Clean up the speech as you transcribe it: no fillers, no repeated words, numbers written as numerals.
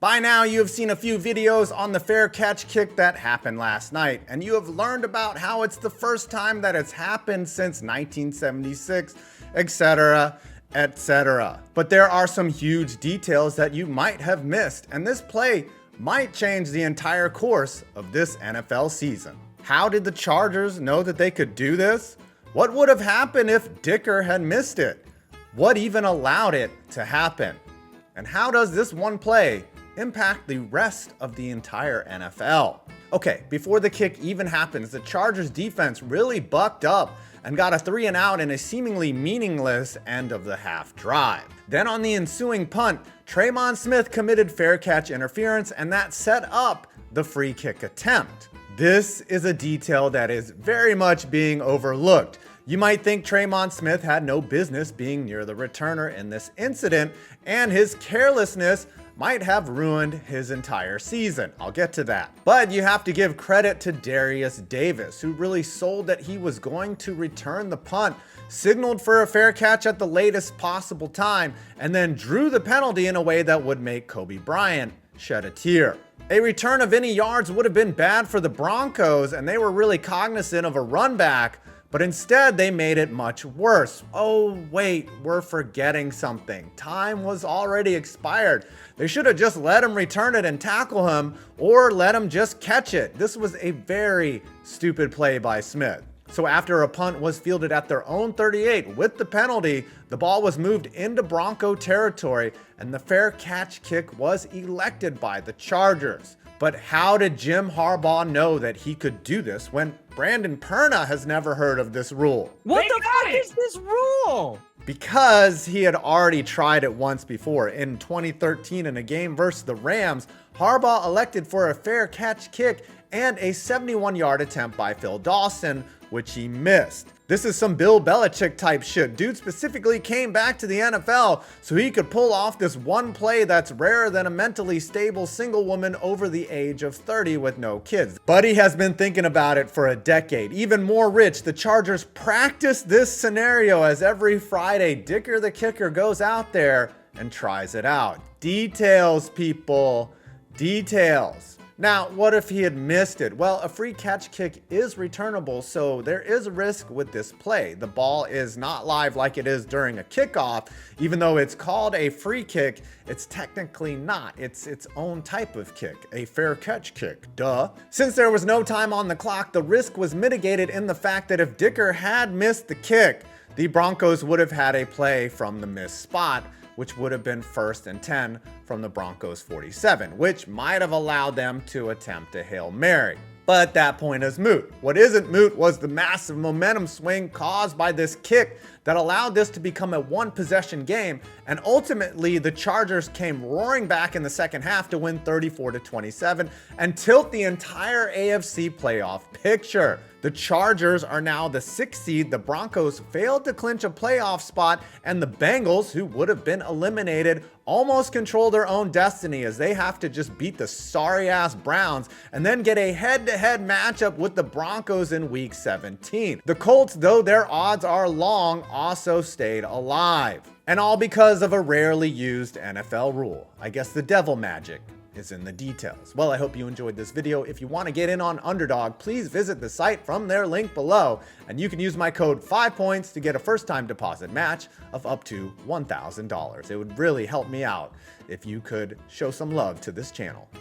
By now, you have seen a few videos on the fair catch kick that happened last night, and you have learned about how it's the first time that it's happened since 1976, etc., etc. But there are some huge details that you might have missed, and this play might change the entire course of this NFL season. How did the Chargers know that they could do this? What would have happened if Dicker had missed it? What even allowed it to happen? And how does this one play impact the rest of the entire NFL? Okay, before the kick even happens, the Chargers defense really bucked up and got a 3-and-out in a seemingly meaningless end of the half drive. Then on the ensuing punt, Tremon Smith committed fair catch interference, and that set up the free kick attempt. This is a detail that is very much being overlooked. You might think Tremon Smith had no business being near the returner in this incident, and his carelessness might have ruined his entire season. I'll get to that. But you have to give credit to Darius Davis, who really sold that he was going to return the punt, signaled for a fair catch at the latest possible time, and then drew the penalty in a way that would make Kobe Bryant shed a tear. A return of any yards would have been bad for the Broncos, and they were really cognizant of a run back, but instead they made it much worse. Oh wait, we're forgetting something. Time was already expired. They should have just let him return it and tackle him, or let him just catch it. This was a very stupid play by Smith. So after a punt was fielded at their own 38 with the penalty, the ball was moved into Bronco territory and the fair catch kick was elected by the Chargers. But how did Jim Harbaugh know that he could do this when Brandon Perna has never heard of this rule? What the fuck is this rule? Because he had already tried it once before. In 2013 in a game versus the Rams, Harbaugh elected for a fair catch kick and a 71-yard attempt by Phil Dawson, which he missed. This is some Bill Belichick type shit. Dude specifically came back to the NFL so he could pull off this one play that's rarer than a mentally stable single woman over the age of 30 with no kids. Buddy has been thinking about it for a decade. Even more rich, the Chargers practice this scenario as every Friday, Dicker the kicker goes out there and tries it out. Details, people. Details. Now, what if he had missed it? Well, a free catch kick is returnable, so there is a risk with this play. The ball is not live like it is during a kickoff. Even though it's called a free kick, it's technically not. It's its own type of kick, a fair catch kick, duh. Since there was no time on the clock, the risk was mitigated in the fact that if Dicker had missed the kick, the Broncos would have had a play from the missed spot, which would have been 1st and 10 from the Broncos 47, which might have allowed them to attempt a Hail Mary. But that point is moot. What isn't moot was the massive momentum swing caused by this kick that allowed this to become a one-possession game, and ultimately the Chargers came roaring back in the second half to win 34-27 and tilt the entire AFC playoff picture. The Chargers are now the 6th seed, the Broncos failed to clinch a playoff spot, and the Bengals, who would have been eliminated, almost control their own destiny as they have to just beat the sorry-ass Browns and then get a head-to-head matchup with the Broncos in Week 17. The Colts, though their odds are long, also stayed alive. And all because of a rarely used NFL rule. I guess the devil magic is in the details. Well, I hope you enjoyed this video. If you want to get in on Underdog, please visit the site from their link below, and you can use my code 5points to get a first-time deposit match of up to $1,000. It would really help me out if you could show some love to this channel.